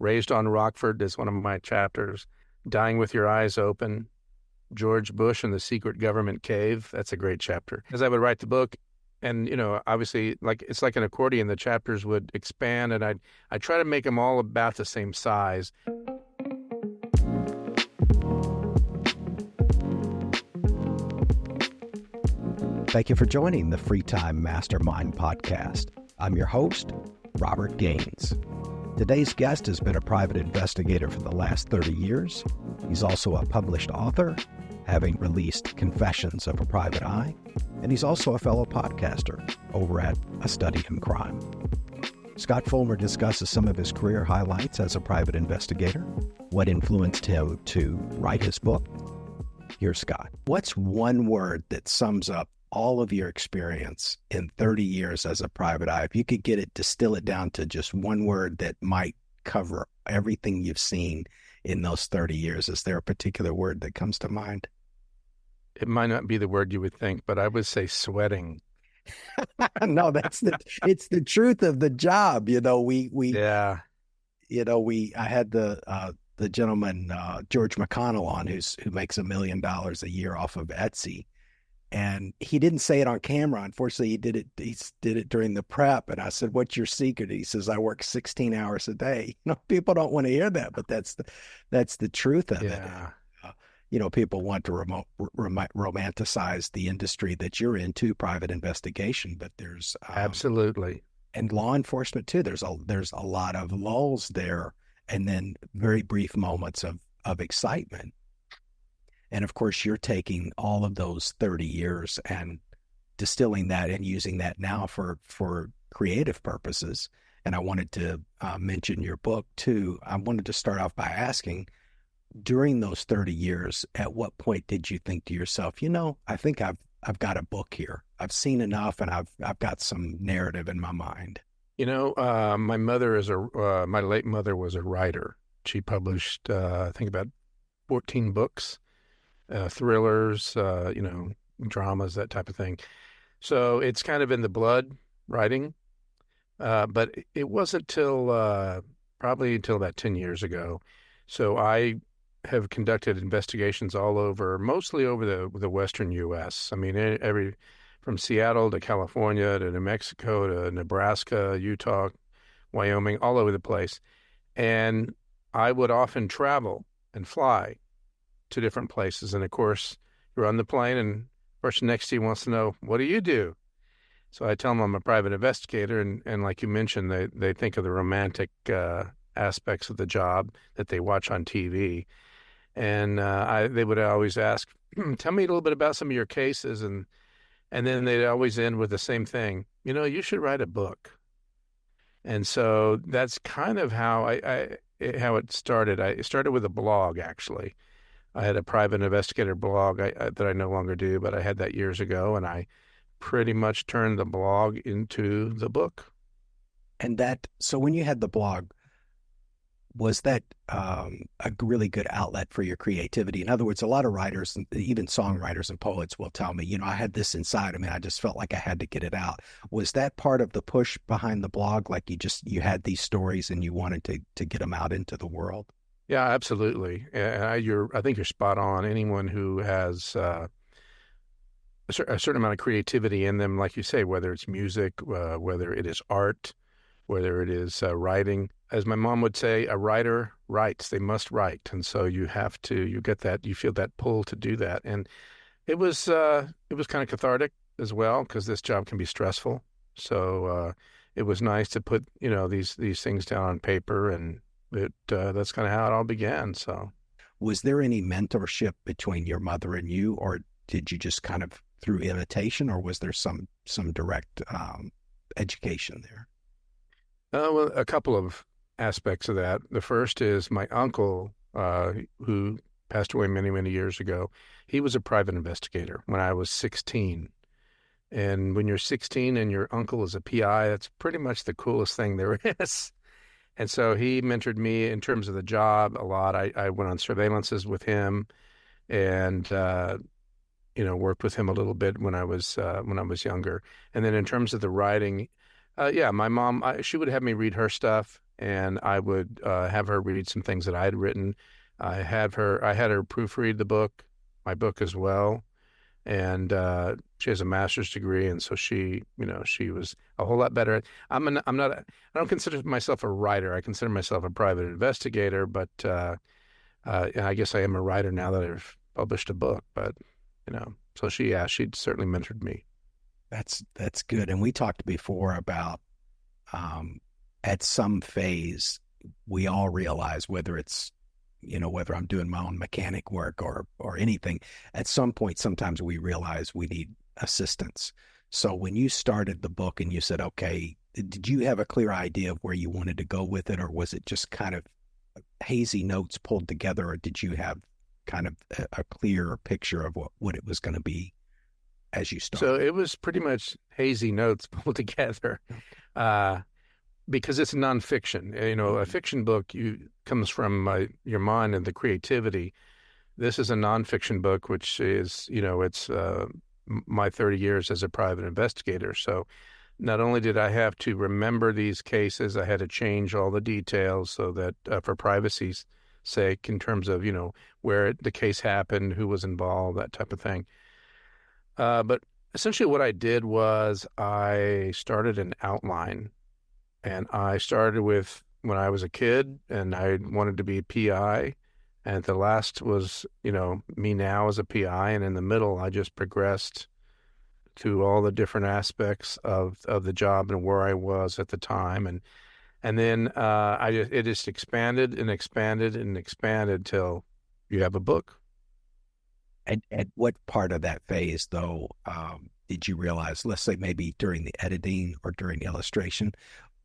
Raised on Rockford is one of my chapters. Dying with Your Eyes Open. George Bush and the Secret Government Cave. That's a great chapter. As I would write the book, and obviously, like it's like an accordion, the chapters would expand, and I'd try to make them all about the same size. Thank you for joining the Free Time Mastermind podcast. I'm your host, Robert Gaines. Today's guest has been a private investigator for the last 30 years. He's also a published author, having released Confessions of a Private Eye, and he's also a fellow podcaster over at A Study in Crime. Scott Fulmer discusses some of his career highlights as a private investigator, what influenced him to write his book. Here's Scott. What's one word that sums up all of your experience in 30 years as a private eye? If you could distill it down to just one word that might cover everything you've seen in those 30 years, is there a particular word that comes to mind? It might not be the word you would think, but I would say sweating. No, it's the truth of the job. I had the gentleman, George McConnell, on who makes $1 million a year off of Etsy. And he didn't say it on camera. Unfortunately, he did it during the prep. And I said, "What's your secret?" He says, "I work 16 hours a day." People don't want to hear that, but that's the truth of it. People want to romanticize the industry that you're into, private investigation, but there's absolutely, and law enforcement too. There's a lot of lulls there, and then very brief moments of excitement. And of course, you're taking all of those 30 years and distilling that and using that now for creative purposes. And I wanted to mention your book too. I wanted to start off by asking, during those 30 years, at what point did you think to yourself, I think I've got a book here. I've seen enough, and I've got some narrative in my mind. My late mother was a writer. She published, I think, about 14 books. Thrillers, dramas, that type of thing. So it's kind of in the blood, writing. But it wasn't probably until about 10 years ago. So I have conducted investigations all over, mostly over the Western U.S. I mean, from Seattle to California to New Mexico to Nebraska, Utah, Wyoming, all over the place. And I would often travel and fly to different places. And of course, you're on the plane and the person next to you wants to know, what do you do? So I tell them I'm a private investigator. And like you mentioned, they think of the romantic aspects of the job that they watch on TV. And they would always ask, tell me a little bit about some of your cases. And then they'd always end with the same thing. You should write a book. And so that's kind of how how it started. It started with a blog, actually. I had a private investigator blog that I no longer do, but I had that years ago, and I pretty much turned the blog into the book. And so when you had the blog, was that a really good outlet for your creativity? In other words, a lot of writers, even songwriters and poets, will tell me, I had this inside of me. I just felt like I had to get it out. Was that part of the push behind the blog? Like you had these stories and you wanted to get them out into the world? Yeah, absolutely. I think you're spot on. Anyone who has a certain amount of creativity in them, like you say, whether it's music, whether it is art, whether it is writing. As my mom would say, a writer writes. They must write. And so you feel that pull to do that. And it was kind of cathartic as well, because this job can be stressful. So it was nice to put, these things down on paper, and that's kind of how it all began. So, was there any mentorship between your mother and you, or did you just kind of through imitation, or was there some direct education there? Well, a couple of aspects of that. The first is my uncle, who passed away many, many years ago. He was a private investigator when I was 16. And when you're 16 and your uncle is a PI, that's pretty much the coolest thing there is. And so he mentored me in terms of the job a lot. I went on surveillances with him, and worked with him a little bit when I was younger. And then in terms of the writing, my mom, she would have me read her stuff, and I would have her read some things that I had written. I had her proofread my book as well, and she has a master's degree, and so she was a whole lot better. I'm not, I don't consider myself a writer. I consider myself a private investigator, but and I guess I am a writer now that I've published a book. But so she certainly mentored me. That's good. And we talked before about at some phase we all realize whether it's whether I'm doing my own mechanic work or anything, at some point sometimes we realize we need assistance. So when you started the book and you said, okay, did you have a clear idea of where you wanted to go with it, or was it just kind of hazy notes pulled together, or did you have kind of a clear picture of what it was going to be as you started? So it was pretty much hazy notes pulled together, because it's nonfiction. A fiction book comes from your mind and the creativity. This is a nonfiction book, which is, it's my 30 years as a private investigator. So not only did I have to remember these cases, I had to change all the details so that for privacy's sake, in terms of, where the case happened, who was involved, that type of thing. But essentially what I did was I started an outline, and I started with when I was a kid and I wanted to be a PI. And the last was, me now as a PI. And in the middle, I just progressed through all the different aspects of the job and where I was at the time. And then it just expanded and expanded and expanded till you have a book. At what part of that phase, though, did you realize, let's say maybe during the editing or during illustration,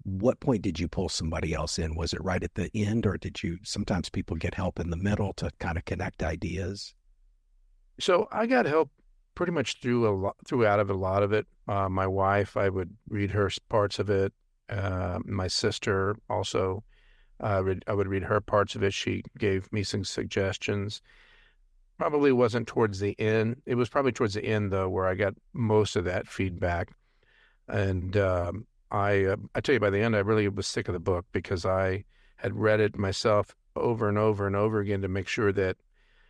what point did you pull somebody else in? Was it right at the end, or sometimes people get help in the middle to kind of connect ideas? So I got help pretty much throughout of a lot of it. My wife, I would read her parts of it. My sister also, I would read her parts of it. She gave me some suggestions. Probably wasn't towards the end. It was probably towards the end, though, where I got most of that feedback. And I tell you, by the end, I really was sick of the book because I had read it myself over and over and over again to make sure that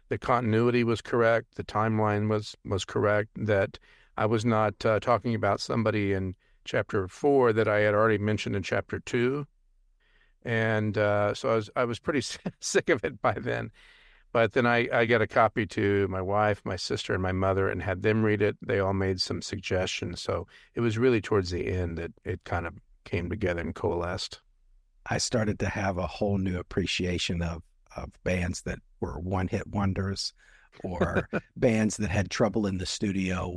the continuity was correct, the timeline was correct, that I was not talking about somebody in chapter 4 that I had already mentioned in chapter 2. And so I was pretty sick of it by then. But then I got a copy to my wife, my sister, and my mother and had them read it. They all made some suggestions. So it was really towards the end that it kind of came together and coalesced. I started to have a whole new appreciation of bands that were one-hit wonders, or bands that had trouble in the studio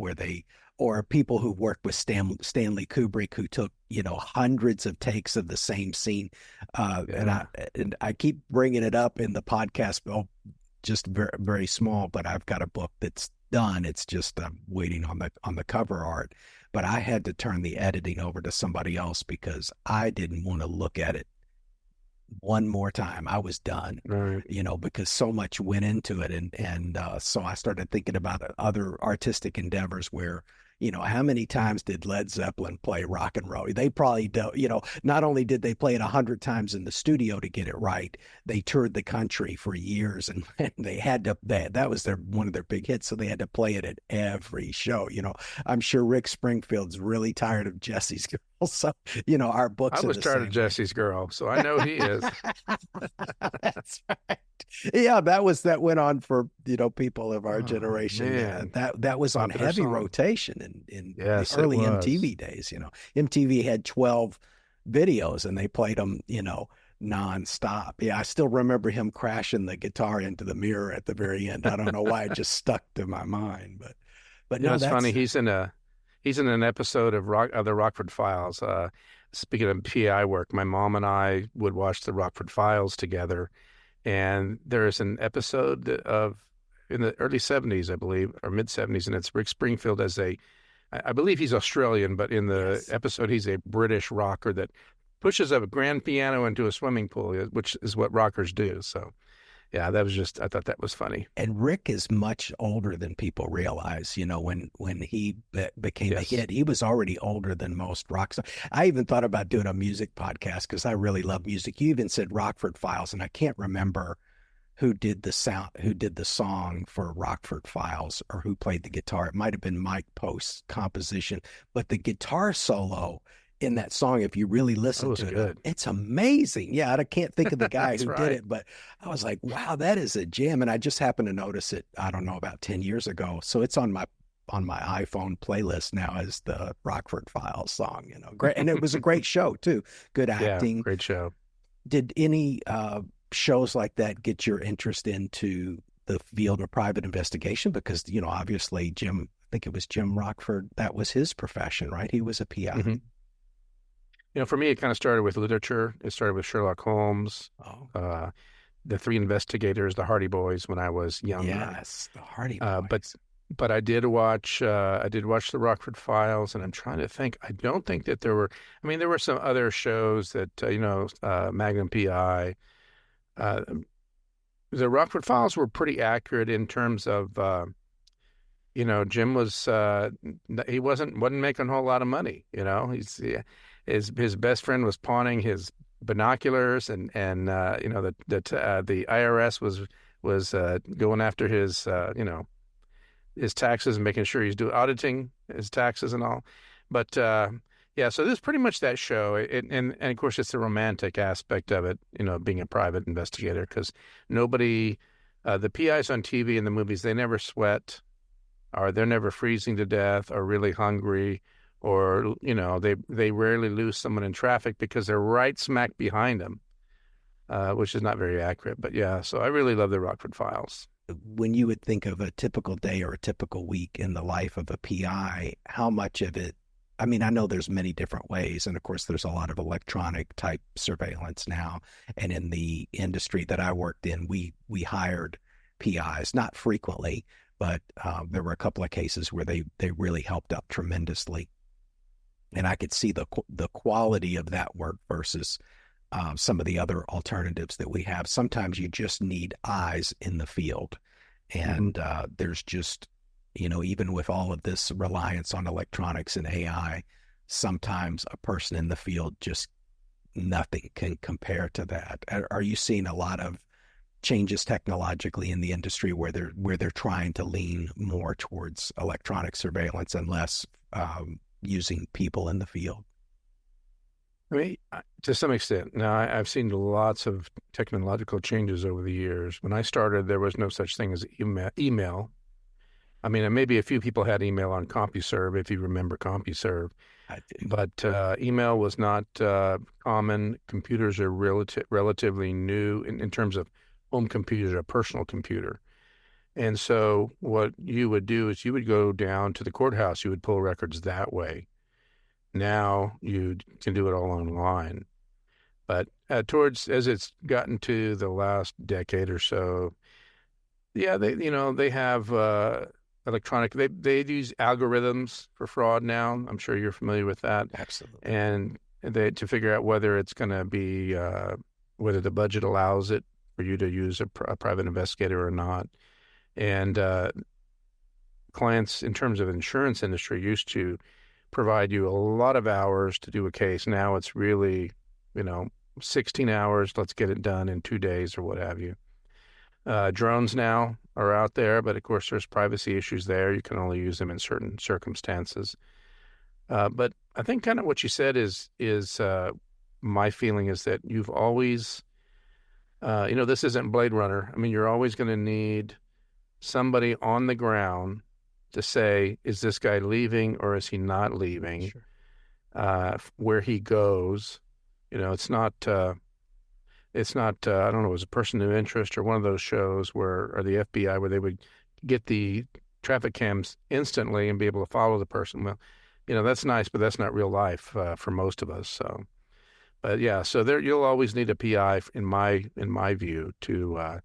or people who worked with Stanley Kubrick, who took, hundreds of takes of the same scene. Yeah. And I keep bringing it up in the podcast, just very, very small, but I've got a book that's done. It's just waiting on the cover art. But I had to turn the editing over to somebody else because I didn't want to look at it one more time. I was done, Right. because so much went into it. And so I started thinking about other artistic endeavors where, how many times did Led Zeppelin play rock and roll? They probably don't, not only did they play it 100 times in the studio to get it right, they toured the country for years, and they had to, that was one of their big hits. So they had to play it at every show. I'm sure Rick Springfield's really tired of Jesse's Girl. So, our books I are was the tired of same. Jesse's Girl, so I know he is. That's right. Yeah, that went on for people of our Oh, generation. man. That was on Popular heavy song. rotation in the Yes, it early was. MTV days. MTV had 12 videos and they played them, nonstop. Yeah, I still remember him crashing the guitar into the mirror at the very end. I don't know why it just stuck to my mind, but no, It's funny. that's He's in an episode of the Rockford Files. Speaking of PI work, my mom and I would watch the Rockford Files together, and there's an episode in the early '70s, I believe, or mid '70s, and it's Rick Springfield I believe he's Australian, but in the yes. episode he's a British rocker that pushes a grand piano into a swimming pool, which is what rockers do. So Yeah, that was just, I thought that was funny. And Rick is much older than people realize. You know, when he became a Yes. hit, he was already older than most rock stars. I even thought about doing a music podcast because I really love music. You even said Rockford Files, and I can't remember who did the song for Rockford Files, or who played the guitar. It might have been Mike Post's composition, but the guitar solo in that song, if you really That listen was to it, good. it's amazing. Yeah, I can't think of the guy That's who did right. it, but I was like, wow, that is a jam. And I just happened to notice it, I don't know, about 10 years ago. So it's on my iPhone playlist now as the Rockford Files song, you know. Great. And it was a great show too. Good Yeah, acting. great show. Did any shows like that get your interest into the field of private investigation? Because, you know, obviously Jim, I think it was Jim Rockford, that was his profession, right? He was a PI. Hmm. For me, it kind of started with literature. It started with Sherlock Holmes, Oh, uh, the Three Investigators, the Hardy Boys when I was younger. yes, the Hardy Uh, but Boys. but I did watch the Rockford Files, and I'm trying to think. I don't think that there were. I mean, there were some other shows that Magnum PI. Uh, the Rockford Files were pretty accurate in terms of Jim was he wasn't making a whole lot of money. His best friend was pawning his binoculars, and the IRS was going after his taxes and making sure he's doing auditing his taxes and all. But yeah, so this is pretty much that show. And of course, it's the romantic aspect of it, being a private investigator, because the PIs on TV and the movies, they never sweat, or they're never freezing to death, or really hungry, or they rarely lose someone in traffic because they're right smack behind them, which is not very accurate. But yeah, so I really love the Rockford Files. When you would think of a typical day or a typical week in the life of a PI, how much of it, I mean, I know there's many different ways. And of course, there's a lot of electronic type surveillance now. And in the industry that I worked in, we hired PIs, not frequently, but there were a couple of cases where they really helped out tremendously. And I could see the quality of that work versus some of the other alternatives that we have. Sometimes you just need eyes in the field. Hmm. And there's just, you know, even with all of this reliance on electronics and AI, sometimes a person in the field just nothing can compare to that. Are you seeing a lot of changes technologically in the industry where they're trying to lean more towards electronic surveillance and less using people in the field? I mean, to some extent. Now, I've seen lots of technological changes over the years. When I started, there was no such thing as email. I mean, maybe a few people had email on CompuServe, if you remember CompuServe, I do. but email was not common. Computers are relatively new in terms of home computers, a personal computer. And so what you would do is you would go down to the courthouse, you would pull records that way. Now you can do it all online. But as it's gotten to the last decade or so, yeah, they have electronic. They use algorithms for fraud now. I'm sure you're familiar with that, Absolutely. and they to figure out whether it's going to be whether the budget allows it for you to use a private investigator or not. And clients, in terms of insurance industry, used to provide you a lot of hours to do a case. Now it's really, you know, 16 hours. Let's get it done in 2 days or what have you. Drones now are out there, but of course there's privacy issues there. You can only use them in certain circumstances. But I think kind of what you said is my feeling is that you've always, this isn't Blade Runner. I mean, you're always going to need somebody on the ground to say, is this guy leaving or is he not leaving? Sure. Where he goes, it's not I don't know, it was a person of interest or one of those shows or the FBI where they would get the traffic cams instantly and be able to follow the person. Well, that's nice, but that's not real life for most of us. So, but yeah, so there you'll always need a PI in my view to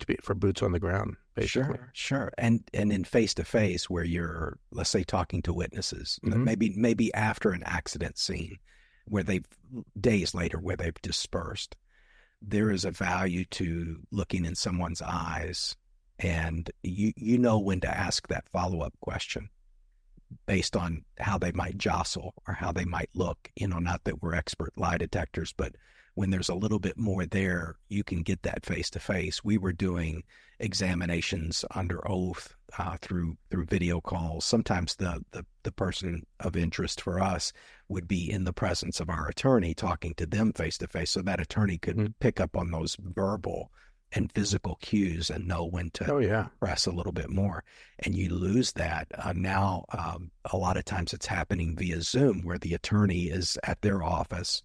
be for boots on the ground, basically. Sure, sure. And in face to face where you're, let's say, talking to witnesses, Hmm. maybe after an accident scene where they've days later where they've dispersed. there is a value to looking in someone's eyes, and you know when to ask that follow-up question based on how they might jostle or how they might look. Not that we're expert lie detectors, but when there's a little bit more there, you can get that face to face. We were doing examinations under oath through video calls. Sometimes the person of interest for us would be in the presence of our attorney talking to them face to face, so that attorney could pick up on those verbal and physical cues and know when to Oh yeah. press a little bit more. And you lose that now. A lot of times it's happening via Zoom, where the attorney is at their office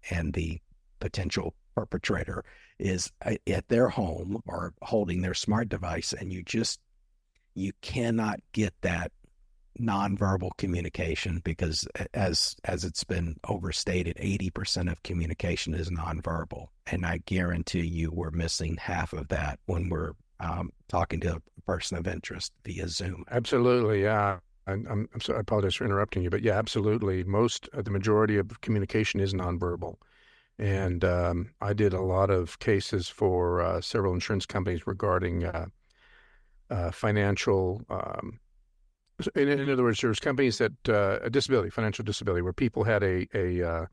and the potential perpetrator is at their home or holding their smart device, and you cannot get that nonverbal communication, because as it's been overstated, 80% of communication is nonverbal, and I guarantee you we're missing half of that when we're talking to a person of interest via Zoom. Absolutely, yeah. I'm sorry, I apologize for interrupting you, but yeah, absolutely. The majority of communication is nonverbal. And I did a lot of cases for several insurance companies regarding financial. In other words, there's companies that a disability, financial disability, where people had a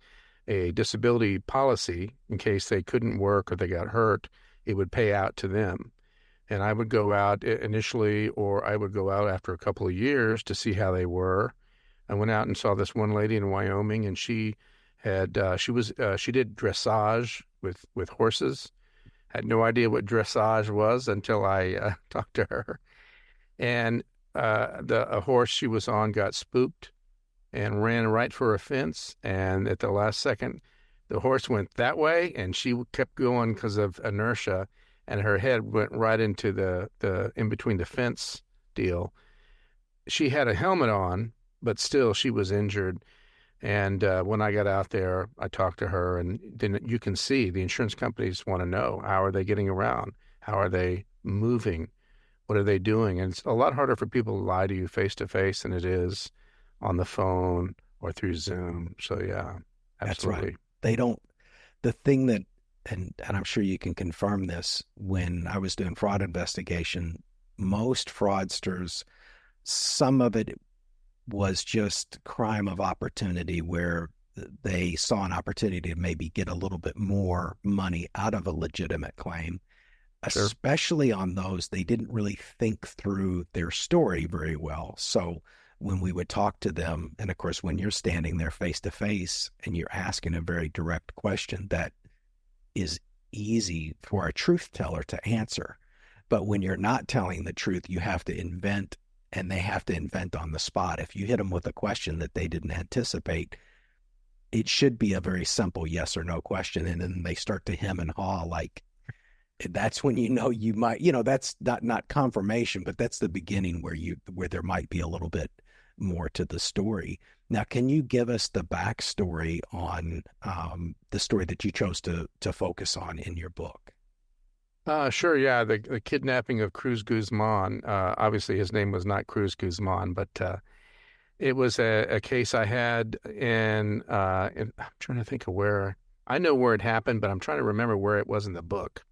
disability policy in case they couldn't work or they got hurt, it would pay out to them. And I would go out initially, or I would go out after a couple of years to see how they were. I went out and saw this one lady in Wyoming, and she did dressage with horses. Had no idea what dressage was until I talked to her. And a horse she was on got spooked and ran right for a fence. And at the last second, the horse went that way, and she kept going because of inertia, and her head went right into the in between the fence deal. She had a helmet on, but still she was injured. And when I got out there, I talked to her, and then you can see the insurance companies want to know, how are they getting around? How are they moving? What are they doing? And it's a lot harder for people to lie to you face to face than it is on the phone or through Zoom. So yeah, That's right. absolutely. They don't, the thing that, and I'm sure you can confirm this, when I was doing fraud investigation, most fraudsters, some of it was just crime of opportunity, where they saw an opportunity to maybe get a little bit more money out of a legitimate claim. Sure. Especially on those, they didn't really think through their story very well. So when we would talk to them, and of course, when you're standing there face to face and you're asking a very direct question that is easy for a truth teller to answer. But when you're not telling the truth, you have to invent, and they have to invent on the spot. If you hit them with a question that they didn't anticipate, it should be a very simple yes or no question. And then they start to hem and haw, like, that's when you might, that's not confirmation, but that's the beginning where there might be a little bit more to the story. Now, can you give us the backstory on the story that you chose to focus on in your book? Sure, yeah. The kidnapping of Cruz Guzman. Obviously, his name was not Cruz Guzman, but it was a case I had I'm trying to think of where. I know where it happened, but I'm trying to remember where it was in the book.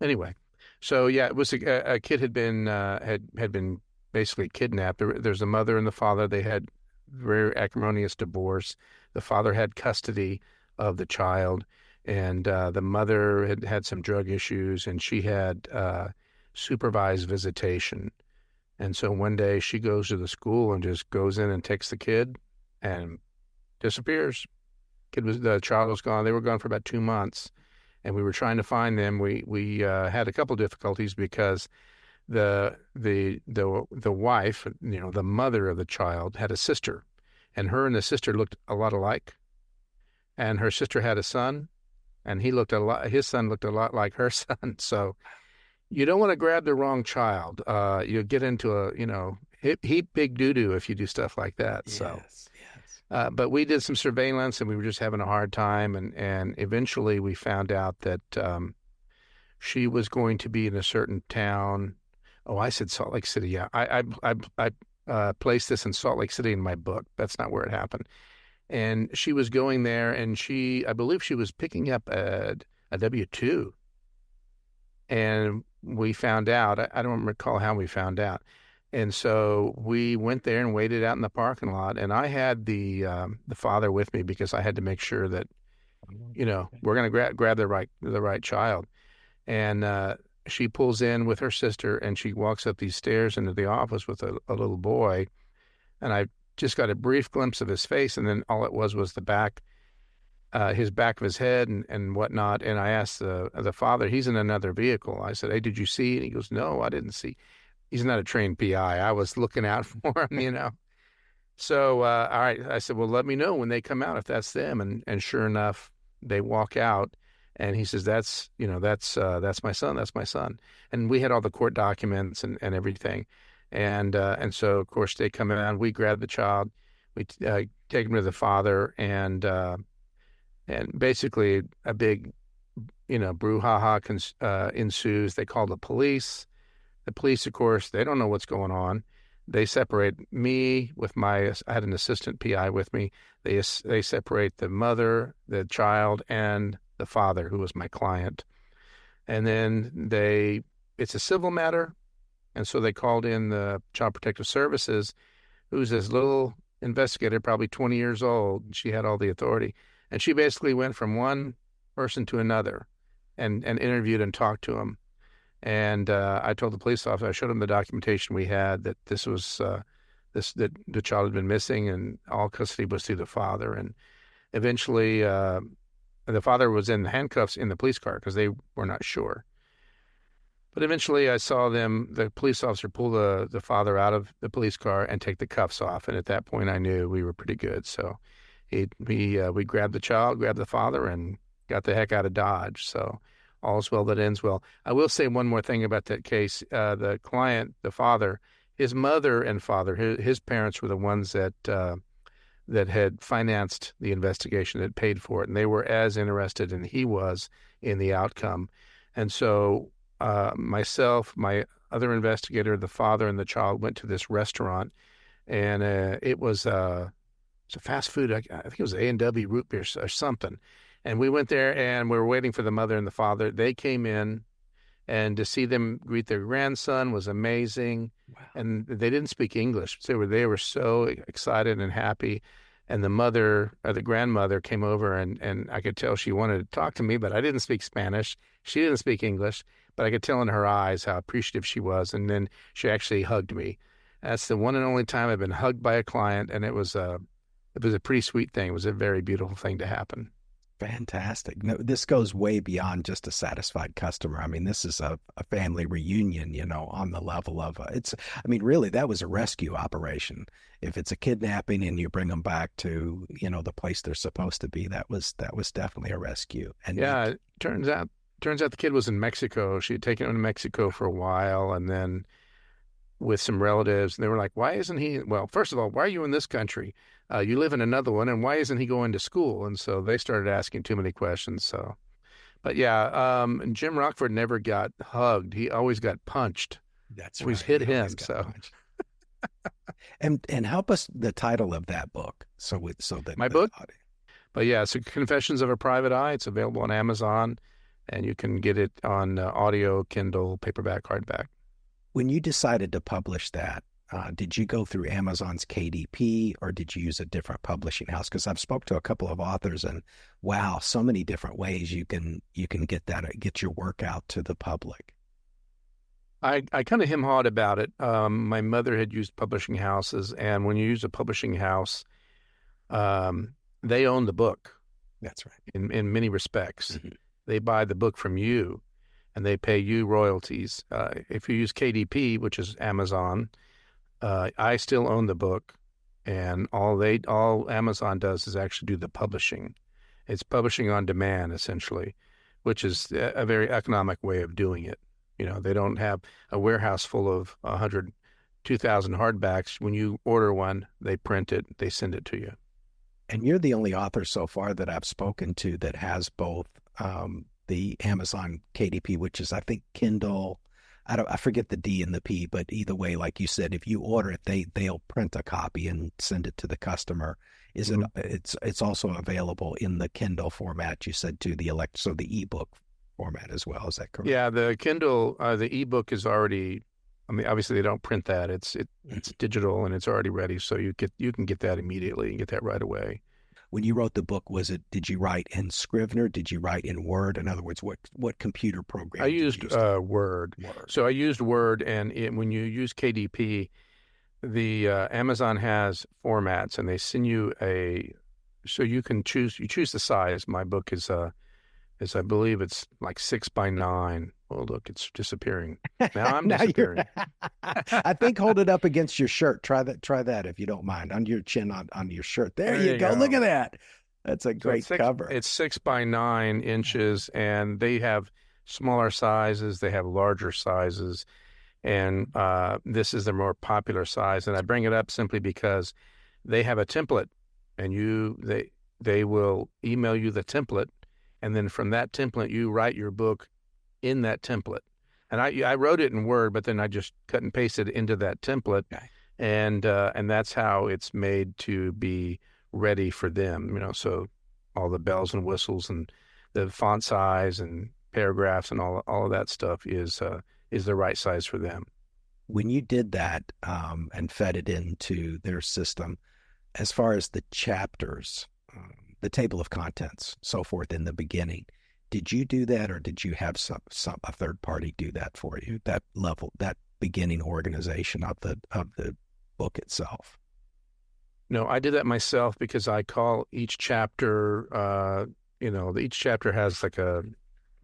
Anyway, so yeah, it was a kid had been basically kidnapped. There's a mother and the father. They had very acrimonious divorce. The father had custody of the child, and the mother had some drug issues, and she had supervised visitation. And so one day she goes to the school and just goes in and takes the kid and disappears. The child was gone. They were gone for about 2 months, and we were trying to find them. We had a couple of difficulties because the wife, the mother of the child, had a sister, and her and the sister looked a lot alike. And her sister had a son, and his son looked a lot like her son. So you don't want to grab the wrong child. You'll get into heap big doo-doo if you do stuff like that. Yes, So. yes. But we did some surveillance, and we were just having a hard time, and eventually we found out that she was going to be in a certain town. Oh, I said Salt Lake City. Yeah, I placed this in Salt Lake City in my book. That's not where it happened. And she was going there, and I believe she was picking up a W-2. And we found out, I don't recall how we found out. And so we went there and waited out in the parking lot. And I had the father with me because I had to make sure that, we're going to grab the right child. And she pulls in with her sister, and she walks up these stairs into the office with a little boy. And I just got a brief glimpse of his face, and then all it was the back, his back of his head and whatnot. And I asked the father, he's in another vehicle. I said, "Hey, did you see?" And he goes, "No, I didn't see." He's not a trained PI. I was looking out for him. So, all right, I said, "Well, let me know when they come out if that's them." And sure enough, they walk out, and he says, that's my son. That's my son." And we had all the court documents and everything, and so of course they come out. We grab the child, we take him to the father, and basically a big, brouhaha ensues. They call the police. The police, of course, they don't know what's going on. They separate me with I had an assistant PI with me. They separate the mother, the child, and the father, who was my client. And then it's a civil matter. And so they called in the Child Protective Services, who's this little investigator, probably 20 years old. She had all the authority. And she basically went from one person to another and interviewed and talked to him. And I told the police officer, I showed him the documentation we had, that this was that the child had been missing, and all custody was through the father. And eventually, the father was in handcuffs in the police car because they were not sure. But eventually, I saw the police officer pull the father out of the police car and take the cuffs off. And at that point, I knew we were pretty good. So we grabbed the child, grabbed the father, and got the heck out of Dodge. So all's well that ends well. I will say one more thing about that case. The client, the father, his mother and father, his parents were the ones that had financed the investigation, that paid for it, and they were as interested as he was in the outcome. And so myself, my other investigator, the father, and the child went to this restaurant, and it was a fast food. I think it was A&W root beer or something. And we went there, and we were waiting for the mother and the father. They came in, and to see them greet their grandson was amazing. Wow. And they didn't speak English. So they were so excited and happy. And the mother, or the grandmother, came over, and I could tell she wanted to talk to me, but I didn't speak Spanish. She didn't speak English, but I could tell in her eyes how appreciative she was. And then she actually hugged me. That's the one and only time I've been hugged by a client, and it was a pretty sweet thing. It was a very beautiful thing to happen. Fantastic. No, this goes way beyond just a satisfied customer. I mean, this is a family reunion, on the level of really, that was a rescue operation. If it's a kidnapping and you bring them back to, the place they're supposed to be, that was definitely a rescue. And yeah, it turns out the kid was in Mexico. She had taken him to Mexico for a while, and then with some relatives, and they were like, "Why isn't he?" Well, first of all, why are you in this country? You live in another one, and why isn't he going to school? And so they started asking too many questions. So, but yeah, Jim Rockford never got hugged. He always got punched. That's always right. hit him. So, and help us the title of that book. So that my book. But yeah, so Confessions of a Private Eye. It's available on Amazon, and you can get it on audio, Kindle, paperback, hardback. When you decided to publish that, did you go through Amazon's KDP, or did you use a different publishing house? Because I've spoke to a couple of authors, and wow, so many different ways you can get your work out to the public. I kind of hem-hawed about it. My mother had used publishing houses, and when you use a publishing house, they own the book. That's right. In many respects, Mm-hmm. They buy the book from you, and they pay you royalties. If you use KDP, which is Amazon, I still own the book, and all Amazon does is actually do the publishing. It's publishing on demand, essentially, which is a very economic way of doing it. They don't have a warehouse full of 100, 2,000 hardbacks. When you order one, they print it, they send it to you. And you're the only author so far that I've spoken to that has both the Amazon KDP, which is, I think, Kindle. I forget the D and the P, but either way, like you said, if you order it, they'll print a copy and send it to the customer. Is it? Mhm. It's also available in the Kindle format. You said to the so the ebook format as well. Is that correct? Yeah, the Kindle, the ebook is already. I mean, obviously they don't print that. It's digital and it's already ready, so you can get that immediately and get that right away. When you wrote the book, did you write in Scrivener? Did you write in Word? In other words, what computer I program did you used use to Word. Word? So I used Word, and when you use KDP, the Amazon has formats, and they send you so you can choose. You choose the size. My book is I believe it's like 6 by 9. Oh, look, it's disappearing. Now I'm Now you're, disappearing. I think hold it up against your shirt. Try that if you don't mind. On your chin, on your shirt. There There you you go. Look at go. that. That's a So great cover. it's 6 by 9 inches, and they have smaller sizes. They have larger sizes, and this is the more popular size. And I bring it up simply because they have a template, and they will email you the template, and then from that template you write your book in that template. And I wrote it in Word, but then I just cut and pasted it into that template, Okay. and that's how it's made to be ready for them. So all the bells and whistles and the font size and paragraphs and all of that stuff is the right size for them. When you did that and fed it into their system, as far as the chapters, the table of contents, so forth in the beginning, did you do that, or did you have some a third party do that for you? That level, that beginning organization of the book itself. No, I did that myself because I call each chapter, each chapter has like a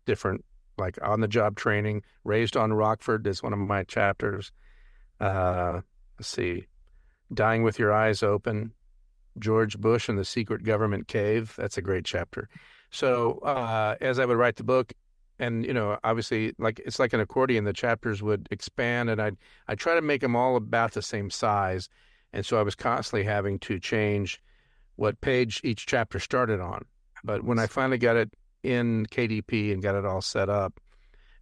different, like on the job training. Raised on Rockford is one of my chapters. Let's see, Dying with Your Eyes Open, George Bush and the Secret Government Cave. That's a great chapter. So as I would write the book, and obviously, like it's like an accordion, the chapters would expand, and I try to make them all about the same size, and so I was constantly having to change what page each chapter started on. But when I finally got it in KDP and got it all set up,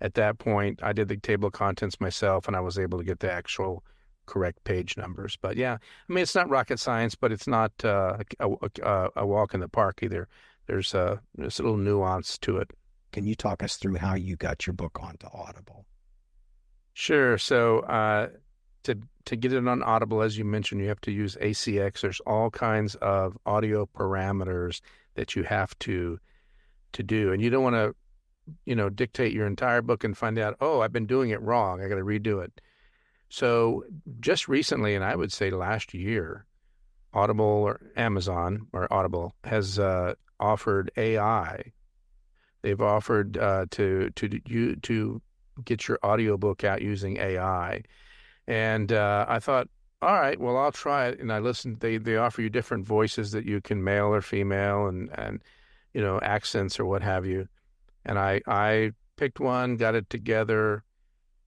at that point, I did the table of contents myself, and I was able to get the actual correct page numbers. But yeah, I mean, it's not rocket science, but it's not a walk in the park either. There's a little nuance to it. Can you talk us through how you got your book onto Audible? Sure. So to get it on Audible, as you mentioned, you have to use ACX. There's all kinds of audio parameters that you have to do, and you don't want to dictate your entire book and find out, oh, I've been doing it wrong. I got to redo it. So just recently, and I would say last year, Audible or Amazon or Audible has offered AI. They've offered to get your audiobook out using AI. And I thought, all right, well, I'll try it. And I listened. They offer you different voices that you can male or female and accents or what have you. And I picked one, got it together,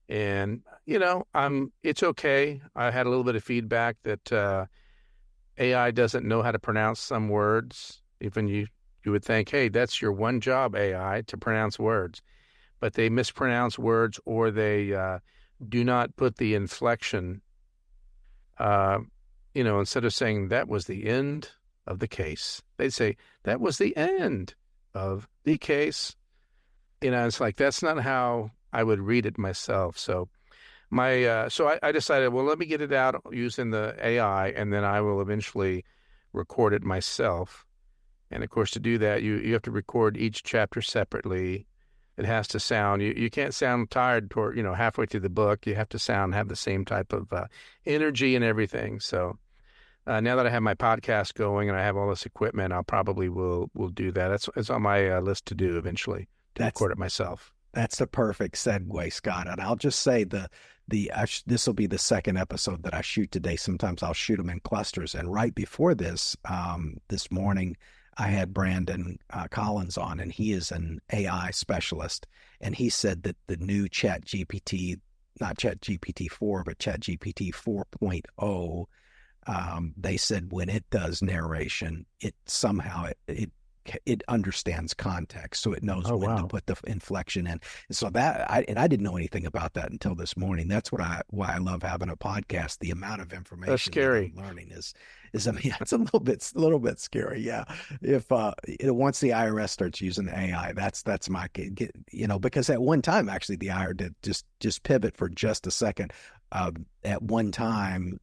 and it's okay. I had a little bit of feedback that AI doesn't know how to pronounce some words. Even you would think, hey, that's your one job, AI, to pronounce words, but they mispronounce words, or they do not put the inflection. Instead of saying that was the end of the case, they'd say that was the end of the case. It's like that's not how I would read it myself. So I decided, well, let me get it out using the AI, and then I will eventually record it myself. And of course, to do that, you have to record each chapter separately. It has to sound, you can't sound tired toward, halfway through the book. You have to have the same type of energy and everything. So now that I have my podcast going and I have all this equipment, I'll probably will do that. It's on my list to do eventually, to record it myself. That's the perfect segue, Scott. And I'll just say this will be the second episode that I shoot today. Sometimes I'll shoot them in clusters. And right before this, this morning, I had Brandon Collins on, and he is an AI specialist. And he said that the new Chat GPT, not Chat GPT 4, but Chat GPT 4.0, they said when it does narration, it somehow it it understands context, so it knows Oh, when to wow. put the inflection in. And so I didn't know anything about that until this morning. That's why I love having a podcast. The amount of That's information that I'm scary. learning is I mean, it's a little bit scary. Yeah. If once the IRS starts using AI, that's my because at one time actually the IRS did just pivot for just a second. At one time,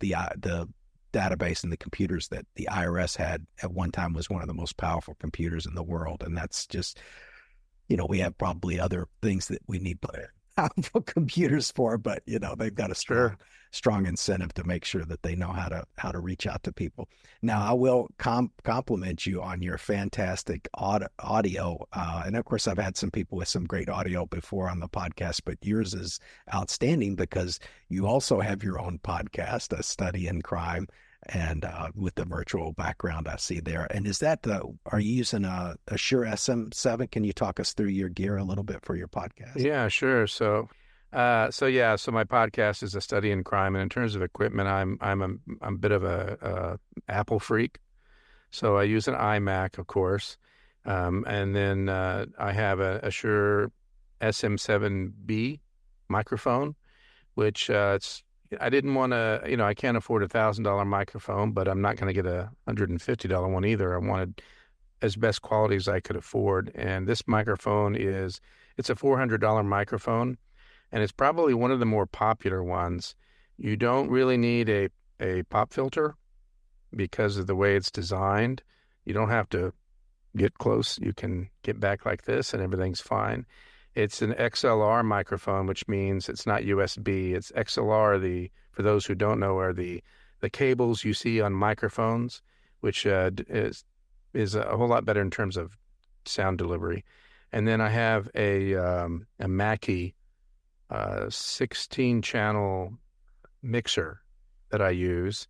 the database and the computers that the IRS had at one time was one of the most powerful computers in the world. And that's just, we have probably other things that we need powerful computers for, but they've got a Sure. strong incentive to make sure that they know how to reach out to people. Now, I will compliment you on your fantastic audio, and of course, I've had some people with some great audio before on the podcast, but yours is outstanding because you also have your own podcast, A Study in Crime, and with the virtual background I see there. And is that are you using a Shure SM7? Can you talk us through your gear a little bit for your podcast? Yeah, sure. So my podcast is A Study in Crime, and in terms of equipment, I'm a bit of a Apple freak. So I use an iMac, of course, and then I have a Shure SM7B microphone, which I didn't want to, I can't afford $1,000 microphone, but I'm not going to get $150 one either. I wanted as best quality as I could afford, and this microphone it's a $400 microphone, and it's probably one of the more popular ones. You don't really need a pop filter because of the way it's designed. You don't have to get close. You can get back like this and everything's fine. It's an XLR microphone, which means it's not USB. It's XLR. For those who don't know, are the cables you see on microphones, which is a whole lot better in terms of sound delivery. And then I have a Mackie 16 channel mixer that I use,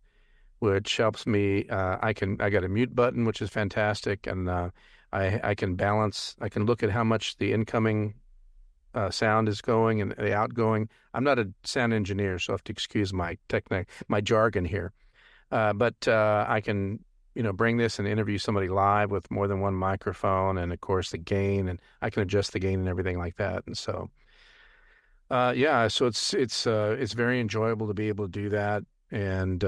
which helps me. I got a mute button, which is fantastic, and I can balance. I can look at how much the incoming sound is going and the outgoing. I'm not a sound engineer, so I have to excuse my jargon here. But I can bring this and interview somebody live with more than one microphone, and of course the gain, and I can adjust the gain and everything like that. And so yeah, so it's very enjoyable to be able to do that. And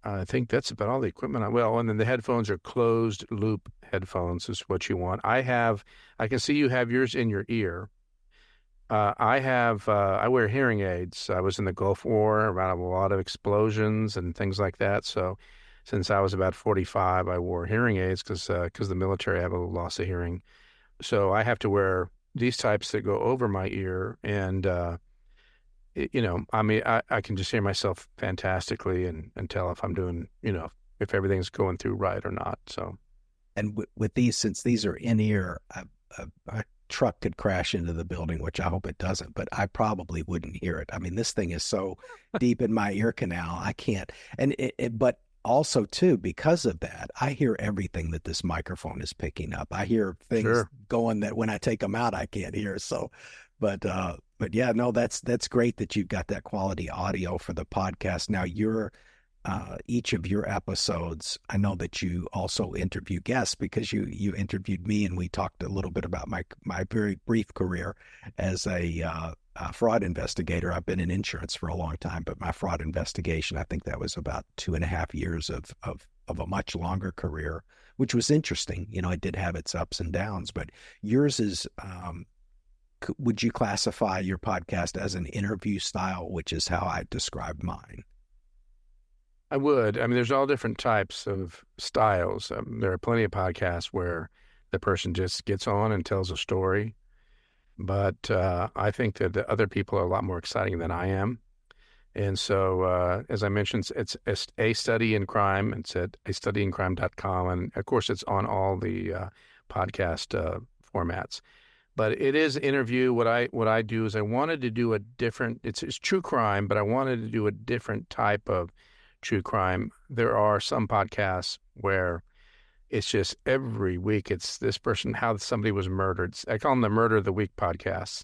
I think that's about all the equipment. And then the headphones are closed loop headphones is what you want. I can see you have yours in your ear. I wear hearing aids. I was in the Gulf War, around a lot of explosions and things like that. So since I was about 45, I wore hearing aids because the military, I have a loss of hearing. So I have to wear these types that go over my ear. And, I mean, I can just hear myself fantastically and tell if I'm doing, if everything's going through right or not. So. And with these, since these are in ear, a truck could crash into the building, which I hope it doesn't, but I probably wouldn't hear it. I mean, this thing is so deep in my ear canal, I can't. And but also too, because of that, I hear everything that this microphone is picking up. I hear things Sure. going that when I take them out, I can't hear. So, but yeah, no, that's great that you've got that quality audio for the podcast. Now each of your episodes, I know that you also interview guests because you interviewed me and we talked a little bit about my very brief career as a fraud investigator. I've been in insurance for a long time, but my fraud investigation, I think that was about 2.5 years of a much longer career, which was interesting. It did have its ups and downs, but yours is, would you classify your podcast as an interview style, which is how I described mine? I would. I mean, there's all different types of styles. There are plenty of podcasts where the person just gets on and tells a story. But I think that the other people are a lot more exciting than I am. And so, as I mentioned, it's A Study in Crime. It's at astudyincrime.com. And of course, it's on all the podcast formats. But it is interview. What I do is I wanted to do a different, it's true crime, but I wanted to do a different type of true crime. There are some podcasts where it's just every week it's this person, how somebody was murdered. I call them the Murder of the Week podcasts.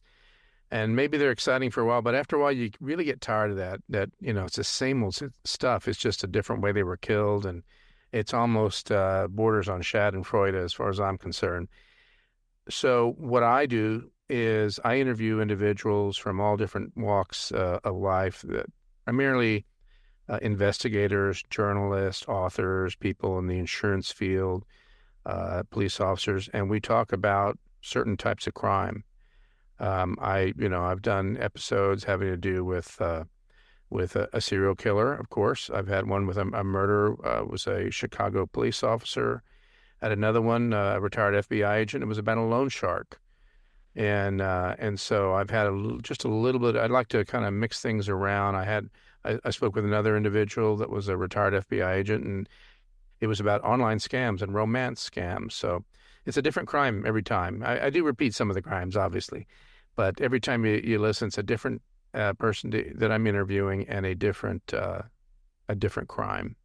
And maybe they're exciting for a while, but after a while you really get tired of that, it's the same old stuff. It's just a different way they were killed. And It's almost borders on Schadenfreude as far as I'm concerned. So what I do is I interview individuals from all different walks of life, that primarily investigators, journalists, authors, people in the insurance field, police officers, and we talk about certain types of crime. I've done episodes having to do with a serial killer, of course. I've had one with a murder, was a Chicago police officer. Had another one, a retired FBI agent. It was about a loan shark. And so I've had just a little bit. I'd like to kind of mix things around. I spoke with another individual that was a retired FBI agent, and it was about online scams and romance scams. So it's a different crime every time. I do repeat some of the crimes, obviously, but every time you listen, it's a different person that I'm interviewing and a different crime.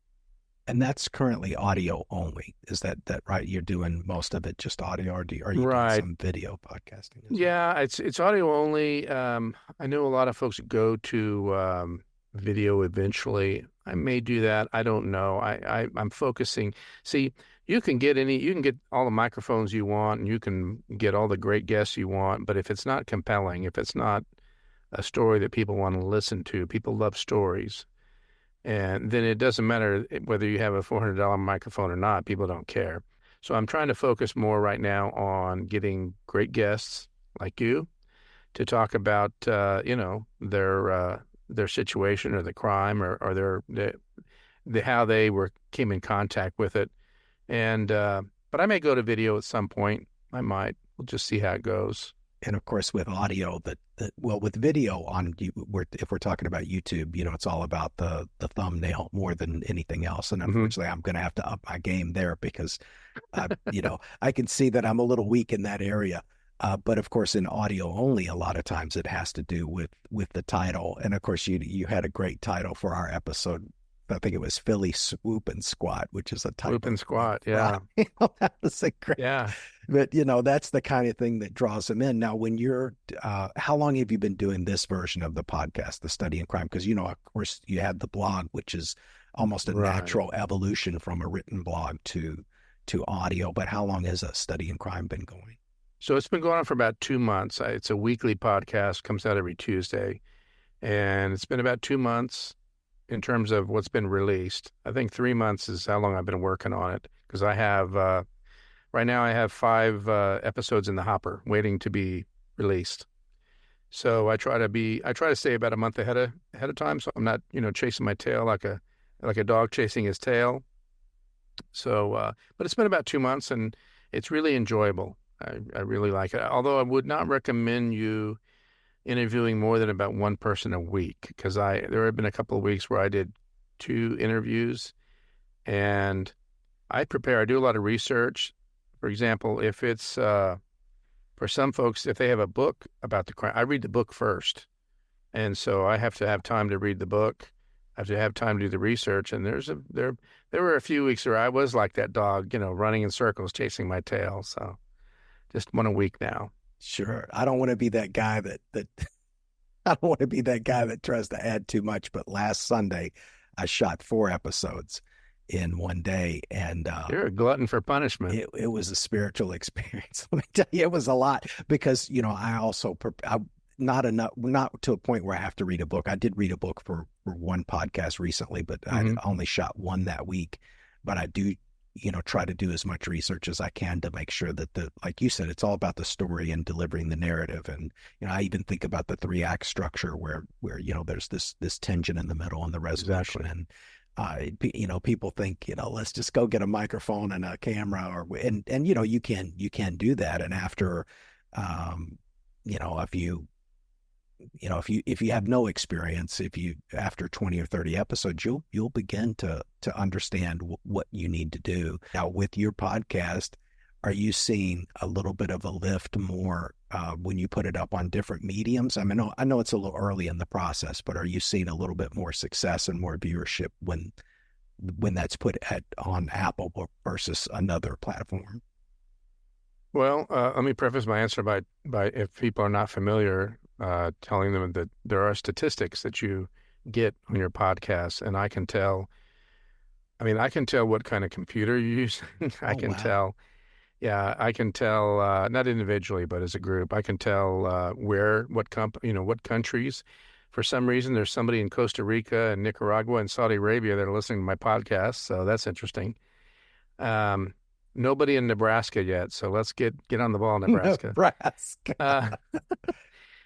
And that's currently audio only. Is that right? You're doing most of it just audio, or are you doing Right. some video podcasting as well? Yeah, it's audio only. I know a lot of folks go to video eventually. I may do that. I don't know. I'm focusing. See, you can get all the microphones you want, and you can get all the great guests you want, but if it's not compelling, if it's not a story that people want to listen to, people love stories. And then it doesn't matter whether you have a $400 microphone or not, people don't care. So I'm trying to focus more right now on getting great guests like you to talk about, their situation or the crime or how they came in contact with it. And, but I may go to video at some point. I might. We'll just see how it goes. And of course, with audio, with video if we're talking about YouTube, it's all about the thumbnail more than anything else. And unfortunately, I'm going to have to up my game there because, I can see that I'm a little weak in that area. But of course, in audio only, a lot of times it has to do with the title. And of course, you had a great title for our episode. I think it was Philly Swoop and Squat, which is a type Swoop and Squat, yeah. That was a great. Yeah. But that's the kind of thing that draws them in. Now, when you're, how long have you been doing this version of the podcast, the Study in Crime? Because of course, you had the blog, which is almost a natural evolution from a written blog to audio. But how long has a Study in Crime been going? So it's been going on for about 2 months. It's a weekly podcast, comes out every Tuesday, and it's been about 2 months in terms of what's been released. I think 3 months is how long I've been working on it, because I have right now I have 5 episodes in the hopper waiting to be released. So I try to stay about a month ahead of time, so I'm not chasing my tail like a dog chasing his tail. So, but it's been about 2 months, and it's really enjoyable. I really like it. Although I would not recommend you interviewing more than about one person a week, because there have been a couple of weeks where I did 2 interviews, and I do a lot of research. For example, if it's for some folks, if they have a book about the crime, I read the book first, and so I have to have time to read the book. I have to have time to do the research, and there were a few weeks where I was like that dog, running in circles chasing my tail. So just one a week now. Sure. I don't want to be that guy that I don't want to be that guy that tries to add too much. But last Sunday, I shot 4 episodes in one day, and you're a glutton for punishment. It was a spiritual experience. Let me tell you, it was a lot because I also not to a point where I have to read a book. I did read a book for one podcast recently, but I only shot one that week. But I do try to do as much research as I can to make sure that like you said, it's all about the story and delivering the narrative. And, I even think about the 3-act structure where, there's this tension in the middle and the resolution. Exactly. And, people think, let's just go get a microphone and a camera and you can do that. And after, if you have no experience, after 20 or 30 episodes, you'll begin to understand what you need to do. Now, with your podcast, are you seeing a little bit of a lift more when you put it up on different mediums? I mean, I know it's a little early in the process, but are you seeing a little bit more success and more viewership when that's put on Apple versus another platform? Well, let me preface my answer by if people are not familiar, telling them that there are statistics that you get on your podcast, and I can tell I mean, I can tell what kind of computer you're using. I Oh, can wow. tell. Yeah, I can tell, not individually, but as a group. I can tell what countries. For some reason, there's somebody in Costa Rica and Nicaragua and Saudi Arabia that are listening to my podcast, so that's interesting. Um, Nobody in Nebraska yet, so let's get on the ball, Nebraska. Nebraska. Uh,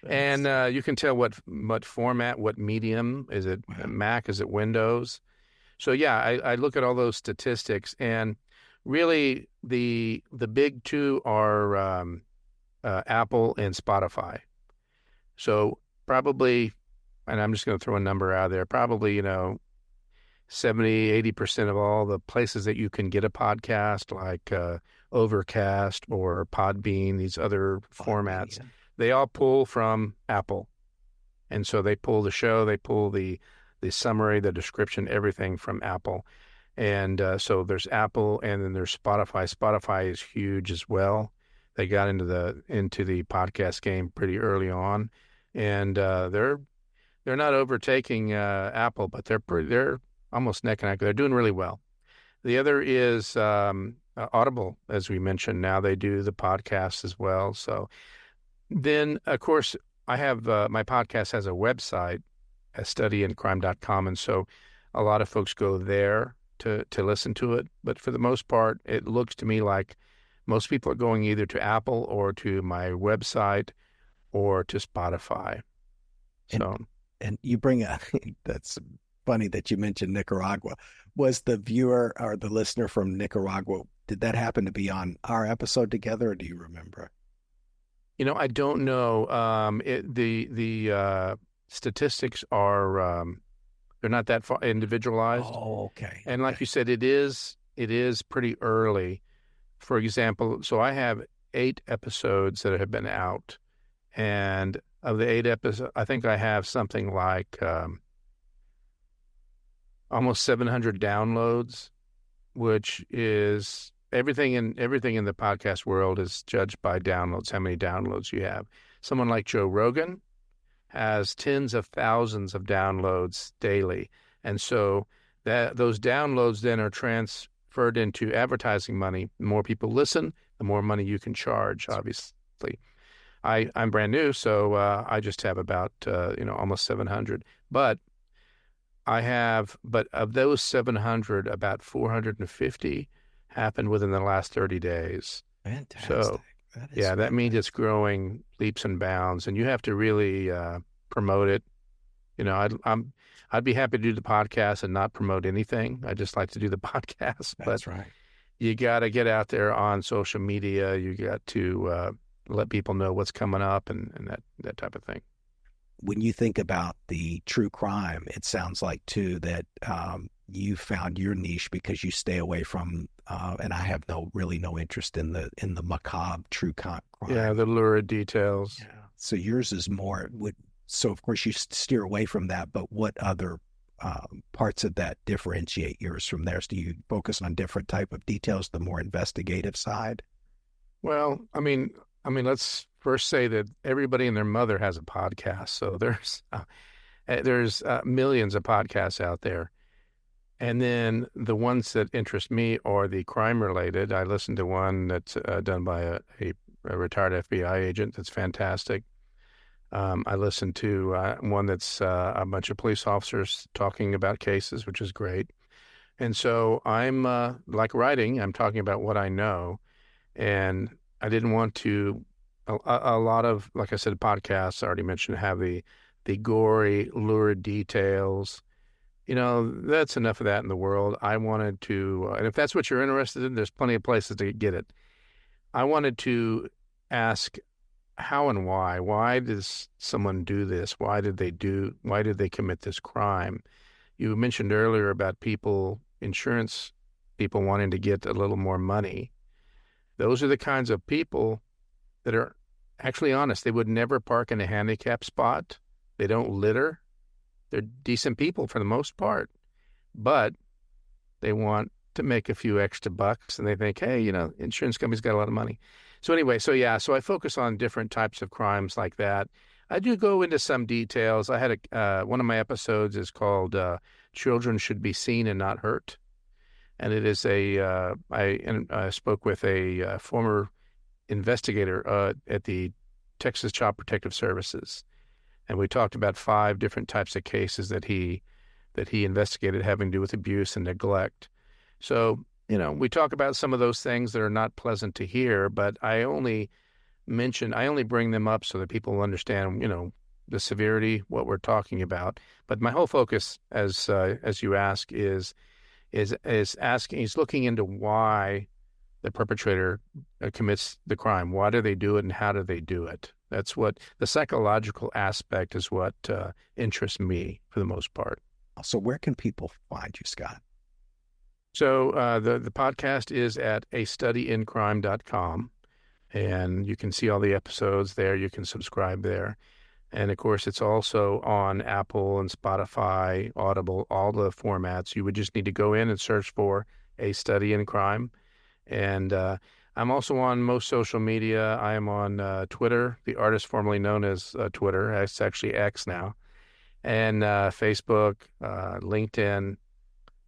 and That's you can tell what format, what medium. Is it wow. Mac? Is it Windows? So yeah, I look at all those statistics, and really the big two are Apple and Spotify. So probably, and I'm just going to throw a number out there, probably 70-80% of all the places that you can get a podcast, like Overcast or Podbean, these other Podbean, formats, yeah. they all pull from Apple. And so they pull the show, they pull the summary, the description, everything from Apple. And so there's Apple, and then there's Spotify. Spotify is huge as well. They got into the podcast game pretty early on, and they're not overtaking Apple, but they're almost neck and neck. They're doing really well. The other is Audible, as we mentioned. Now they do the podcast as well. So then, of course, I have my podcast has a website, studyincrime.com, and so a lot of folks go there to listen to it. But for the most part, it looks to me like most people are going either to Apple or to my website or to Spotify. And So, and you bring a that's funny that you mentioned Nicaragua. Was the viewer or the listener from Nicaragua, did that happen to be on our episode together, or do you remember? I don't know. The statistics are they're not that far individualized, Oh, okay. and like Okay. you said, it is pretty early. For example, so I have 8 episodes that have been out, and of the 8 episodes, I think I have something like almost 700 downloads, which is everything in the podcast world is judged by downloads, how many downloads you have. Someone like Joe Rogan has tens of thousands of downloads daily. And so that those downloads then are transferred into advertising money. The more people listen, the more money you can charge, obviously. I'm brand new, so I just have about almost 700. But of those 700, about 450 happened within the last 30 days. Fantastic. So That is yeah, that means it's fantastic. growing leaps and bounds, and you have to really promote it. I'd be happy to do the podcast and not promote anything. I just like to do the podcast, but That's right. you got to get out there on social media. You got to let people know what's coming up and that type of thing. When you think about the true crime, it sounds like too that you found your niche because you stay away from, and I have no interest in the macabre Yeah, crime. the lurid details. Yeah. So yours is more would. So of course you steer away from that, but what other parts of that differentiate yours from theirs? Do you focus on different type of details, the more investigative side? Well, I mean, let's first say that everybody and their mother has a podcast. So there's millions of podcasts out there. And then the ones that interest me are the crime related. I listened to one that's done by a retired FBI agent. That's fantastic. I listened to one that's a bunch of police officers talking about cases, which is great. And so I'm like writing, I'm talking about what I know. And I didn't want to, a lot of, like I said, podcasts I already mentioned have the gory, lurid details. That's enough of that in the world. I wanted to, and if that's what you're interested in, there's plenty of places to get it. I wanted to ask how and why. Why does someone do this? Why did they commit this crime? You mentioned earlier about insurance people wanting to get a little more money. Those are the kinds of people that are actually honest. They would never park in a handicap spot. They don't litter. They're decent people for the most part, but they want to make a few extra bucks and they think, hey, insurance company's got a lot of money. So anyway, so I focus on different types of crimes like that. I do go into some details. I had one of my episodes is called Children Should Be Seen and Not Hurt. and it is I spoke with a former investigator at the Texas Child Protective Services, and we talked about 5 different types of cases that he investigated having to do with abuse and neglect. So, we talk about some of those things that are not pleasant to hear, but I only bring them up so that people will understand, the severity, what we're talking about. But my whole focus, as you ask, is looking into why the perpetrator commits the crime. Why do they do it, and how do they do it? That's what the psychological aspect is. What interests me for the most part. So where can people find you, Scott? So the podcast is at astudyincrime.com, and you can see all the episodes there. You can subscribe there. And of course, it's also on Apple and Spotify, Audible, all the formats. You would just need to go in and search for A Study in Crime. And I'm also on most social media. I am on Twitter, the artist formerly known as Twitter. It's actually X now. And Facebook, LinkedIn,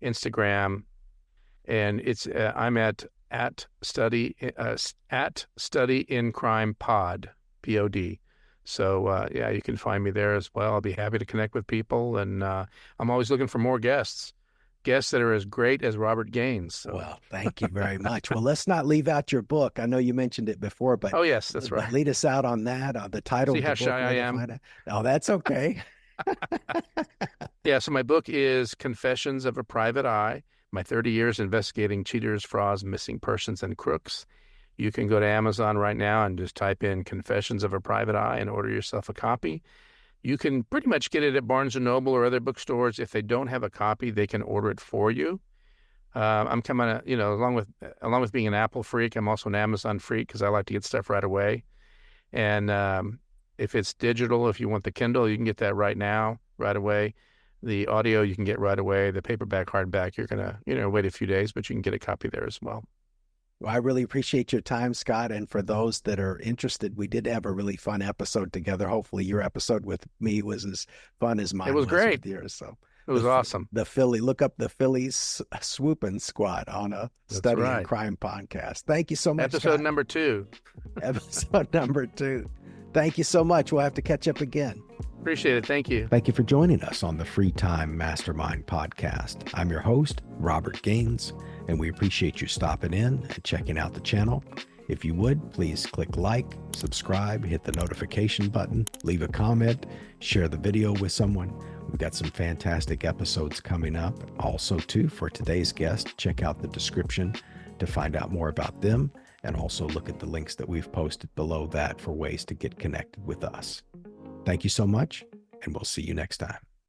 Instagram. And it's I'm at study in crime pod, POD. So yeah, you can find me there as well. I'll be happy to connect with people, and I'm always looking for more guests that are as great as Robert Gaines. So. Well, thank you very much. Well, let's not leave out your book. I know you mentioned it before, but oh yes, that's right. Lead us out on that. The title. See of the how book, shy I am. Oh, that's okay. Yeah. So my book is Confessions of a Private Eye: My 30 Years Investigating Cheaters, Frauds, Missing Persons, and Crooks. You can go to Amazon right now and just type in Confessions of a Private Eye and order yourself a copy. You can pretty much get it at Barnes & Noble or other bookstores. If they don't have a copy, they can order it for you. I'm coming, along with being an Apple freak, I'm also an Amazon freak because I like to get stuff right away. And if it's digital, if you want the Kindle, you can get that right now, right away. The audio you can get right away. The paperback, hardback, you're going to, wait a few days, but you can get a copy there as well. Well, I really appreciate your time, Scott. And for those that are interested, we did have a really fun episode together. Hopefully your episode with me was as fun as mine. It was great. With yours. So it was awesome. Look up the Phillies Swooping Squad on a Study in Crime podcast. Thank you so much, Episode Scott. number 2. Episode number 2. Thank you so much. We'll have to catch up again. Appreciate it. Thank you. Thank you for joining us on the Free Time Mastermind podcast. I'm your host, Robert Gaines, and we appreciate you stopping in and checking out the channel. If you would, please click like, subscribe, hit the notification button, leave a comment, share the video with someone. We've got some fantastic episodes coming up. Also, too, for today's guest, check out the description to find out more about them, and also look at the links that we've posted below that for ways to get connected with us. Thank you so much, and we'll see you next time.